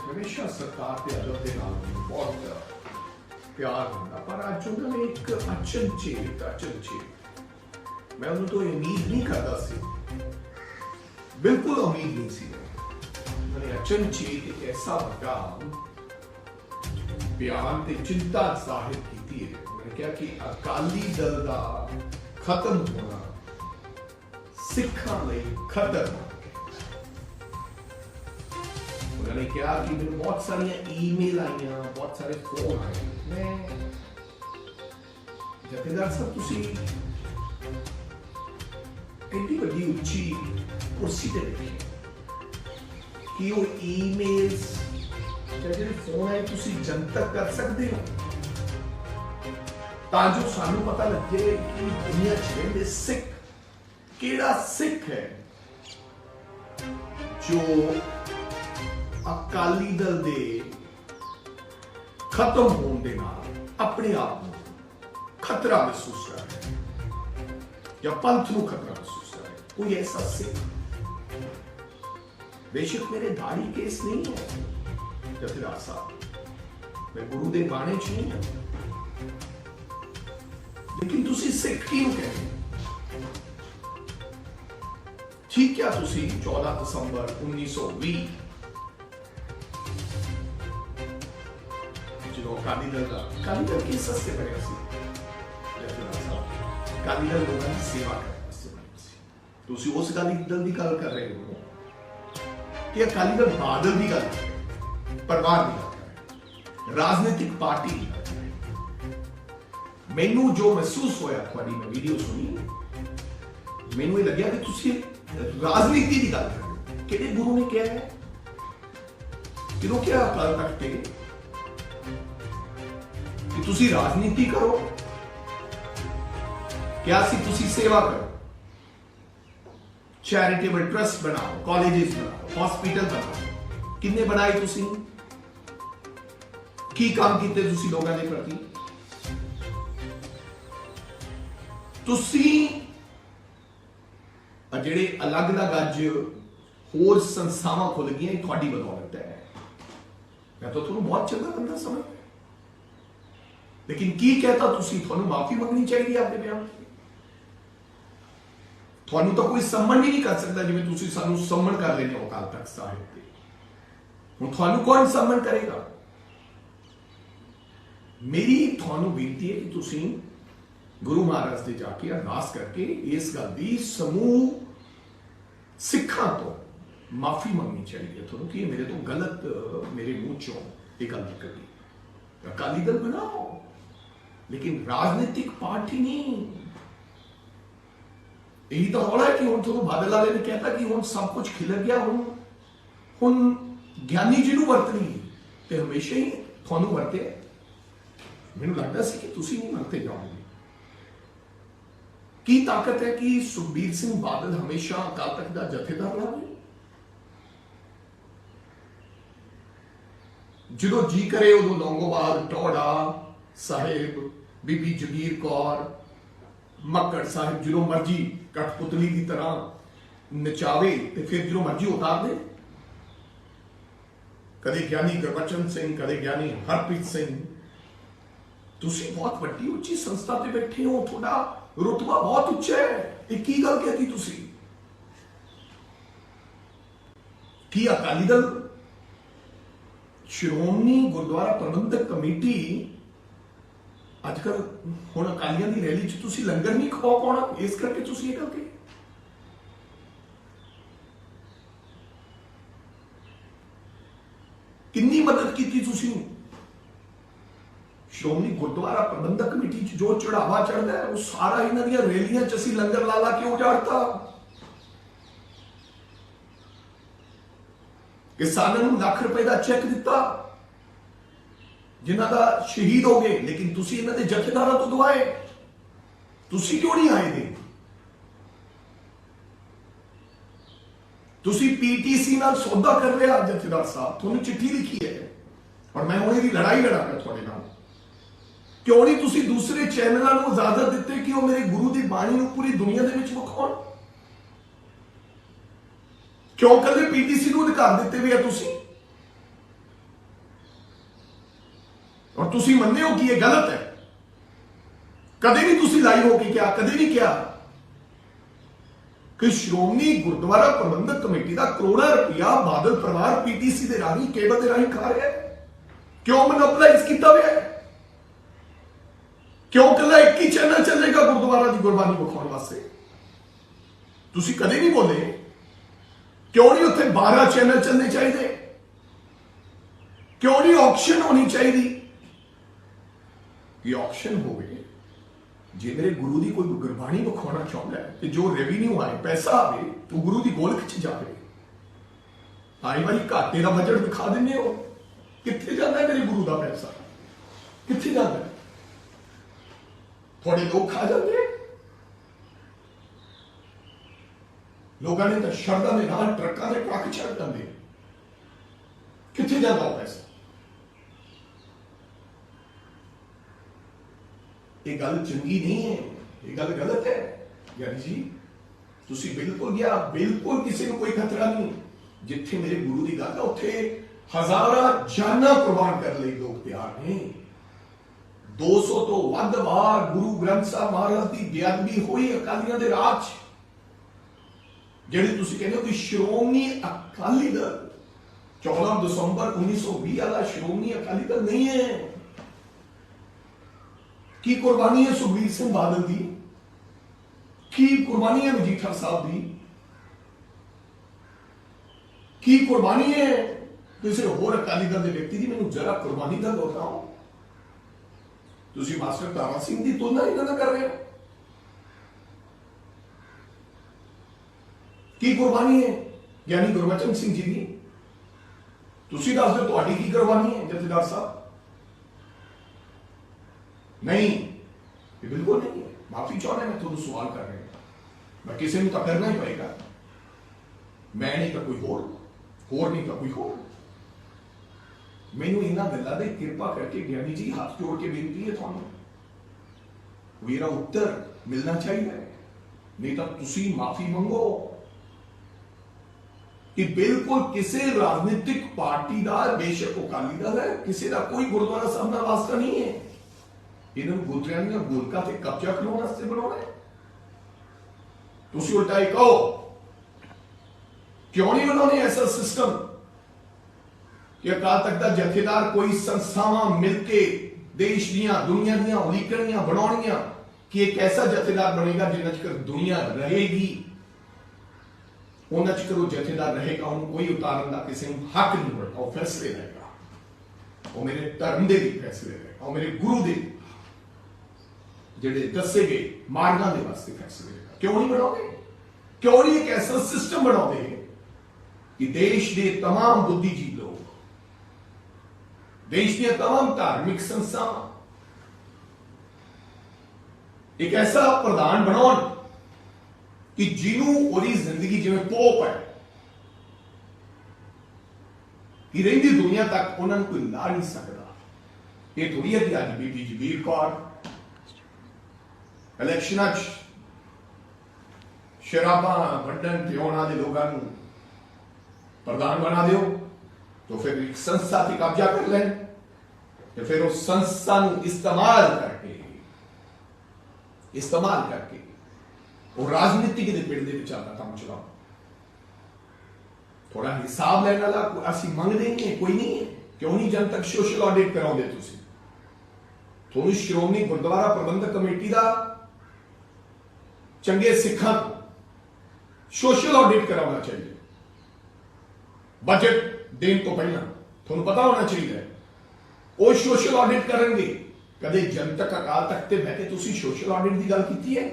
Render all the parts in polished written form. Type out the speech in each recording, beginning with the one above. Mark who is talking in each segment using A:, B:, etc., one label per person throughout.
A: हमेशा सरकार के अदब के नाल बहुत प्यार होंदा, पर अज उन्होंने एक अचनचेत मैं उन्होंने तो उम्मीद नहीं करता सी, बिल्कुल उम्मीद नहीं सी। उन्होंने अचनचेत एक ऐसा बड़ा बयान ते चिंता जाहिर की है। उन्होंने कहा कि अकाली दल का खत्म होना सिखा खतरनाक। उन्होंने कहा कि मैंने बहुत सारी ईमेल आई, बहुत सारे फोन आए। मैं जथेदार साहब तुसी एडी बड़ी उच्ची कुर्सी ते बैठे कि वो ईमेल्स ਜਿਹੜੇ फोन आए तुसी जनतक कर सकते हो ताजो सानू पता लगे कि दुनिया च रहंदे सिख केड़ा सिख है जो अकाली दल दे खत्म होने दे नाल अपने आप को खतरा महसूस कर रहा है या पंथ को खतरा महसूस कर रहा है। कोई ऐसा सिख, बेशक मेरे दाढ़ी केस नहीं है जथेदार साहब, मैं गुरु दे गाने च नहीं हूं, लेकिन तुसी सिख क्यों कहते? ठीक है, तुसी 14 दिसंबर 1920 जो अकाली दल की सस्ते बने सी जथेदार साहब, अकाली दल लोगों की सेवा करने से बने सी। तुसी उस अकाली दल की गल कर रहे हो कि अकाली दल बादल की गल कर, परिवार की गल कर, राजनीतिक पार्टी की गल कर। मैनू जो महसूस होया थोड़ी मैं वीडियो सुनी, मैनू ये लग्या कि तुसी राजनीति की गल कर रहे हो। किहड़े गुरु ने कहा है कि क्या अकाल तख्त ते कि तुसी राजनीति करो, क्या सी तुसी सेवा करो, चैरिटेबल ट्रस्ट बनाओ, कॉलेजेस बनाओ, हॉस्पिटल बनाओ। किन्ने बनाए तुसी? की काम कीते तुसी लोगों के प्रति? तुसी जेड़े अलग अलग अज होर संस्थावां खुल गई थोड़ी बदौलत है। मैं तो तुहानू बहुत चंगा बंदा समझदा, लेकिन की कहता तुसी थानू माफी मंगनी चाहिए अपने बयान की। थानू तो कोई सम्मन ही नहीं कर सकता जिवें तुसी सानू सम्मन कर लेने हो अकाल तख्त साहिब ते। हुण थानू कौन सम्मन करेगा? मेरी थानू बेनती है कि तुसी गुरु महाराज दे जाके अरदास करके इस गल दी समूह सिखां तो माफी मंगनी चाहिए थानू कि मेरे तो गलत मेरे मुंह चों ये गल निकली। अकाली दल बनाओ, लेकिन राजनीतिक पार्टी नहीं। यही तो हो रहा है कि हुण थानू बादल वाले ने कहता कि हुण सब कुछ खिलर गया, हुण ज्ञानी जी नूं वरतनी ते हमेशा ही थानू वरते। मैनूं लगदा सी कि तुसीं नहीं मनते जाओगे। की ताकत है कि सुखबीर सिंह बादल हमेशा अकाल तख्त दा जथेदार रहे? जो जी करे उदों लौंगोवाल, टौड़ा साहिब, बीबी जगीर कौर, मक्कड़ साहिब जो मर्जी कठपुतली की तरह नचावे ते फिर जो मर्जी उतार दे। कदे ज्ञानी गुरबचन सिंह, कदे ज्ञानी हरप्रीत सिंह। तुसी बहुत बड़ी उच्ची संस्था ते बैठे हो, थोड़ा रुतबा बहुत उच्चा है। एक ही गल कहती तुसी कि अकाली दल श्रोमणी गुरुद्वारा प्रबंधक कमेटी अजकल हुण अकालियां दी रैली च तुसी लंगर नहीं खवा पाउणा, इस करके तुसी ये गल कही। कितनी मदद की तुसी श्रोमणी गुरुद्वारा प्रबंधक कमेटी जो चढ़ावा चढ़ता है वो सारा इन्हां दी रैलियां च असीं लंगर ला ला के उजाड़ता। किसानों नूं लाख रुपए का चेक दिता जिन्हां दा शहीद हो गए, लेकिन तुसी इन्हां दे जथेदारां तो दवाए। तुसी क्यों नहीं आए दे? तुसी पीटीसी नाल सौदा कर रहे हो जथेदार साहब, तुहानूं चिट्ठी लिखी है और मैं हुणे दी लड़ाई लड़ांगा तुहाडे नाल। क्यों नहीं तुसी दूसरे चैनलों को इजाजत दिते कि वो मेरे गुरु की बाणी को पूरी दुनिया के विच विखाउण? क्यों कदे पीटीसी को अधिकार दिते भी है तुसी? और तुसी मनते हो कि यह गलत है। कदे भी तुसी लाई हो कि क्या, कदे नहीं क्या कि श्रोमणी गुरुद्वारा प्रबंधक कमेटी का करोड़ों रुपया बादल परिवार पीटीसी के राही केबल के राही खा रहा है। क्यों मोनोपलाइज किया हुआ है? क्यों कला एक ही चैनल चलेगा गुरुद्वारा की गुरबानी विखाने वास्ते? तुसी कदे नहीं बोले क्यों नहीं उत्थे 12 चैनल चलने चाहिए? क्यों नहीं ऑक्शन होनी चाहिए? ये ऑक्शन हो गए जे मेरे गुरु की कोई गुरबाणी विखाना चाहता है तो जो रेवेन्यू आए, पैसा आए, तो गुरु की गोलक च जाए। आई बारी घाटे का बजट दिखा देने हो, कितने जाता है मेरे गुरु का पैसा? कितने जाता है? थोड़े लोग खा जाते हैं। लोगों ने तो शरदा में नाल ट्रकों के ट्रक चढ़ जाते। कितने जाता हो पैसा? ये गल चंगी नहीं है, ये गल गलत है। यानी जी तुसी बिल्कुल गया, बिल्कुल किसी को कोई खतरा नहीं। जिथे मेरे गुरु की गल है उत्थे हजारां जाना कुर्बान करने लिए लोग तैयार हैं। 200 तो वध बार गुरु ग्रंथ साहब महाराज की बेअदबी हुई अकालियों के राज। जिहड़े तुसी कहते हो कि श्रोमणी अकाली दल 14 दिसंबर 1920 वाला श्रोमणी अकाली दल नहीं है। की कुर्बानी है सुखबीर सिंह बादल की? की कुर्बानी है मजीठा साहब की कुर्बानी है किसी होर अकाली दल के व्यक्ति की? मैंने जरा कुर्बानी का दोहराओ। तुसी मास्टर तारा सिंह की तुलना इन्होंने कर रहे हो। की कुर्बानी है ज्ञानी गुरबचन सिंह जी की? तुसी दस दो तुहाडी की कुर्बानी है जथेदार साहब? नहीं, ये बिल्कुल नहीं है। माफी चाहना, मैं थोड़ा सवाल कर रहे हैं, मैं किसी ने तो करना ही पड़ेगा। मैं नहीं तो कोई होर नहीं तो कोई होर। मैनू इन्होंने गलों की कृपा करके ज्ञानी जी हाथ जोड़ के बेनती है थानू, मेरा उत्तर मिलना चाहिए। नहीं तो तुसी माफी मंगो कि बिल्कुल किसी राजनीतिक पार्टी का, बेशक अकाली दल है, किसी का कोई गुरुद्वारा साहब नाल वास्ता नहीं है। इन्होंने गुरुद्वारा दी गोलका से कब्जा करने वास्ते बनाना है। तुसी उल्टा ही कहो क्यों नहीं बनाने ऐसा सिस्टम कि अकाल तख्त का जथेदार कोई संस्थावां मिलके देश दियां दुनिया दियां उलीकणियां बनाउणियां कि एक ऐसा जथेदार बनेगा जिन्ना चकर दुनिया रहेगी, उन्ना चकर वो जथेदार रहेगा। उन्होंने कोई उतारन का किसी को हक नहीं होगा। वो फैसले रहेगा, वो मेरे धर्म के भी फैसले रहेगा, वो मेरे गुरु के जेडे दसे गए मार्गां दे वास्ते फैसले रहेगा। क्यों नहीं बनाओगे? क्यों नहीं एक ऐसा सिस्टम बनाओगे कि देश के तमाम बुद्धिजीवी लोग, देश की तमाम धार्मिक संस्थावां एक ऐसा प्रधान बनाओ कि जिन्हों ओरी जिंदगी जिवें पोप है कि रही दुनिया तक उन्होंने कोई ला नहीं सकता। ये थोड़ी है कि अज बीबी जगीर कौर इलेक्शन शराबा वंडन पियोना के लोगों को प्रधान बना दो तो फिर एक संस्था से कब्जा कर लें, तो फिर उस संस्था को इस्तेमाल करके वो राजनीति के पिंड के विचार काम चलाओ। थोड़ा हिसाब लेने वाला असि मंग देंगे कोई नहीं है। क्यों नहीं जन तक सोशल ऑडिट कराओगे? तुम श्रोमणी गुरुद्वारा प्रबंधक कमेटी का चंगे सिखा को सोशल ऑडिट कराना चाहिए। बजट देने तो पहला थोड़ा पता होना चाहिए वो सोशल ऑडिट करेंगे। कदे जनतक अकाल तख्त ते बैठे तुसी सोशल ऑडिट की गल की है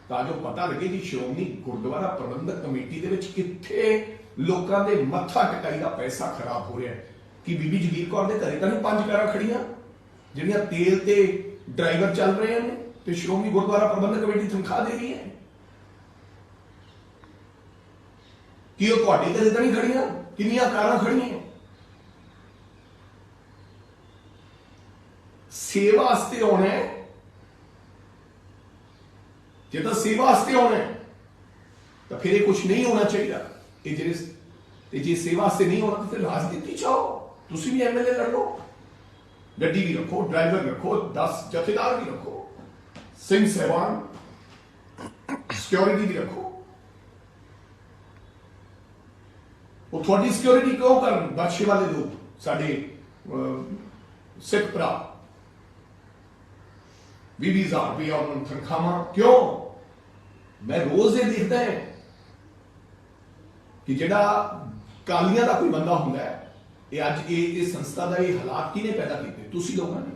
A: ताकि पता लगे कि श्रोमणी गुरुद्वारा प्रबंधक कमेटी दे विच कित्थे लोकां दे मत्था टकाई का पैसा खराब हो रहा है। कि बीबी जगीर कौर दे घरे तां नहीं 5 कारां खड़ियां जिहड़ियां तेल ते ड्राइवर चल रहे हैं ते श्रोमणी गुरुद्वारा प्रबंधक कमेटी तनख्वाह दे रही है? कि वो तुहाडे घरे तां नहीं खड़ियां? कितनियां कारां खड़ियां? सेवा वास्ते होना है, जो तो सेवा वास्ते होना है तो फिर ये कुछ नहीं होना चाहिए। जे सेवा वास्ते नहीं होना तो फिर राजनीति चाहो, तुसी भी एमएलए लड़ लो। गड्डी भी रखो, ड्राइवर रखो, 10 जथेदार भी रखो, सिंह सहवान, सिक्योरिटी भी रखो। वो थोड़ी सिक्योरिटी क्यों कर बादशाह वाले लोग साडे सिख भरा 20,000 रुपया उन्होंने तनख्वाह क्यों? मैं रोज ये देखता है कि जेड़ा कालियां का कोई बंदा होंगे ये अज ये संस्था का ये हालात किने पैदा किए? तुसी लोगों ने।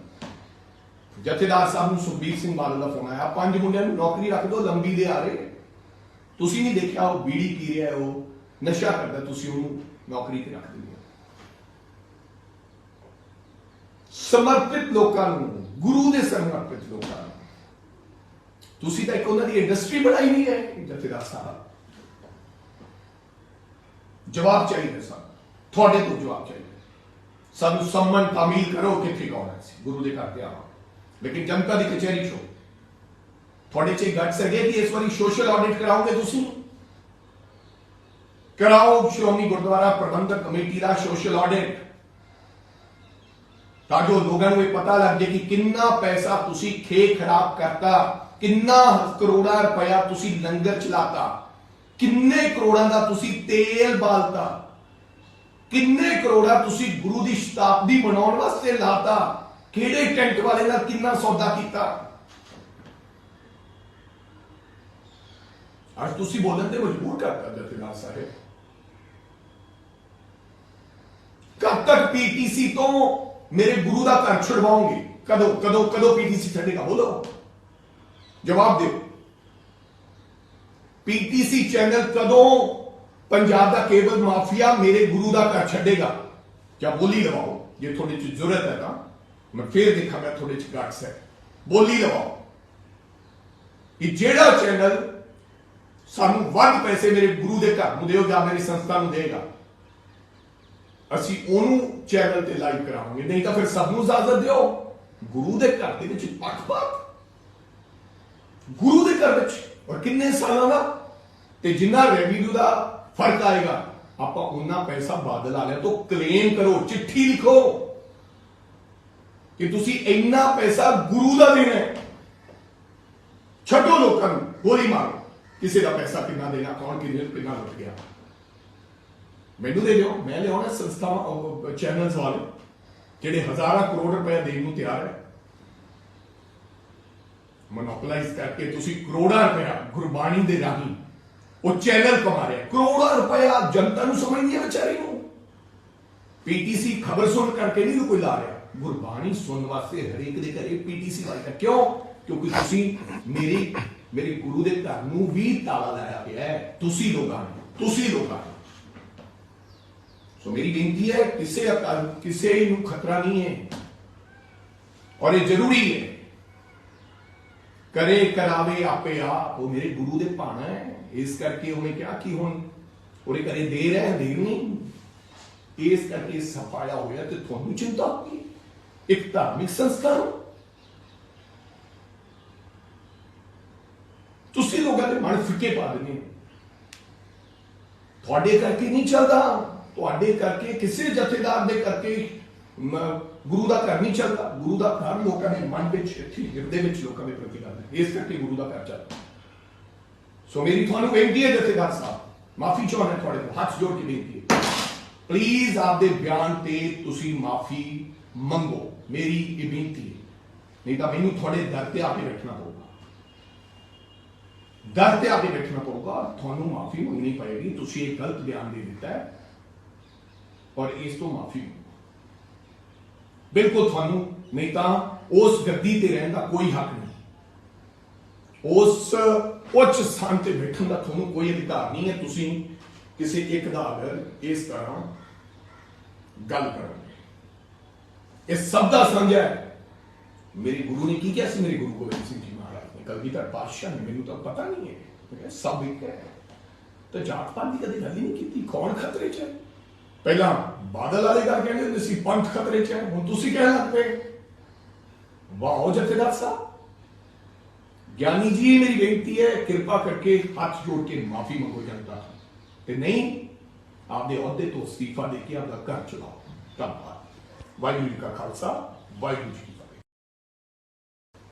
A: जथेदार साहब ਨੂੰ ਸੁਖਬੀਰ ਸਿੰਘ ਬਾਦਲ ਦਾ फोन आया, 5 मुंडियां ਨੂੰ नौकरी रख दो, लंबी दे आ रहे। तुसी नहीं देखा वो बीड़ी पी रहा है, वो नशा करता, तुसी ਉਹਨੂੰ नौकरी ते रख दिंदे। समर्पित लोगों ਨੂੰ, गुरु ਦੇ समर्पित लोगों ਨੂੰ तुसी ਤਾਂ ਇੱਕ ਉਹਨਾਂ ਦੀ इंडस्ट्री बनाई नहीं है। जथेदार साहब जवाब चाहिए, सन थोड़े तो जवाब चाहिए। सानू सम्मन तामील करो कितने कौन है गुरु के घर आवा, लेकिन जनता की कचहरी चो थोड़े च गट्स है कि इस बारी सोशल ऑडिट कराओगे तुसी? कराओ श्रोमणी गुरुद्वारा प्रबंधक कमेटी का सोशल ऑडिट, ताकि लोगों को पता लग जाए कि कितना पैसा तुसी खे खराब करता, कितना करोड़ा रुपया तुसी लंगर चलाता, किन्ने करोड़ों का तुसी तेल बालता, किन्ने करोड़ा तुसी गुरु की शताब्दी मनाने वास्ते लाता, केड़े टेंट वाले नाल कितना सौदा किया। आज तुसी बोलने ते मजबूर करता जथेदार साहब। कब तक पीटीसी तो मेरे गुरु का घर छुड़वाओगे? कदों कदों कदों पीटीसी छड़ेगा? बोलो, जवाब दो। पीटीसी चैनल कदों पंजाब का केबल माफिया मेरे गुरु का घर छड़ेगा? क्या बोली लवाओ, जे थोड़ी सी जरूरत है ना मैं फिर देखा थोड़े च गट्स है, बोली लवाओ कि जेड़ा चैनल सानू वध पैसे मेरे गुरु के घर में देगा, मेरी संस्था में देगा, असी ओनू चैनल ते लाइव करावांगे, नहीं तो फिर सबनू इजाजत दियो। गुरु के घर दे विच पक्षपात, गुरु के घर विच और किन्ने सालों का, ते जिन्ना रेवेन्यू का फर्क आएगा आप उन्ना पैसा बादल आ लिया तो क्लेम करो, चिट्ठी लिखो कि तुसी इन्ना पैसा गुरु का देना है। छड्डो लोगों को गोली मारो, किसी का पैसा कितना देना, कौन कितना लुट गया, मैनू दे लो, मैं लिया संस्था चैनल्स वाले जेडे हजारों करोड़ रुपया देने को तैयार है, मोनोपोलाइज करके तुसी करोड़ा रुपया गुरबाणी दे राही वो चैनल कमा रहे, करोड़ा रुपया जनता नू समझ नहीं है बेचारी नू। पीटीसी खबर सुन करके नहीं कोई ला रहा, गुरबाणी सुन वास्ते हरेक दे घरे पीटीसी वाला। क्यों? क्योंकि तुसी मेरे गुरु के घर नू भी ताला लाया गया है, तुसी लोगों ने। सो मेरी बेनती है, किसे नू खतरा नहीं है और ये जरूरी है। करे करावे आपे आप, वो मेरे गुरु दे भाना है, इस करके उन्हें क्या कि हुण उन्हें करे देर है, देर नहीं, इस करके सफाया हो गया तो थोड़ी चिंता होगी। एक धार्मिक संस्कार तुसी लोगों के मन फिके पा देने, थोड़े करके नहीं चलता, थोड़े करके किसी जथेदार दे करके गुरु का घर नहीं चलता। गुरु का घर लोगों के मन में हिरदे में लोगों के प्रति करता है, इस करके गुरु का घर चलता। सो मेरी थोड़ी बेनती है जथेदार साहब, माफी चाहना है थोड़े को, हाथ जोड़ के बेनती है, प्लीज आपके बयान ते तुसी माफी मंगो, मेरी ये बेनती है। नहीं तो मैनू थोड़े दर ते आके बैठना पड़ेगा, दर ते आके बैठना पड़ेगा, थानू माफी मंगनी पड़ेगी। तुसी एक गलत बयान दे दिता है और इस तो माफी बिल्कुल थानू, नहीं तो उस गद्दी ते रहने का कोई हक नहीं, उस उच्च स्थान से बैठने का थानू कोई अधिकार नहीं है। तुसी किसी एक दा अगर इस तरह गल करोगे, इस सब का साझा है। मेरे गुरु ने की क्या सी, मेरे गुरु गोबिंद सिंह जी महाराज ने, कलगीधर पातशाह ने, मैनू तो पता नहीं है, सब एक है। तो जात पात की कभी गल ही नहीं की, कौन खतरे च है? पहला बादल वाले का कहते होंगे सी पंथ खतरे च है, हुण तुसी कहण लग पे। वाह जथेदार साहब, ज्ञानी जी मेरी बेनती है, कृपा करके हाथ जोड़ के माफी मंगो जनता, नहीं आपके अहदे तो इस्तीफा देके आपका घर चलाओ। धन्यवाद। वाहिगुरू जी का खालसा,
B: ਵਾਹਿਗੁਰੂ ਜੀ ਕੀ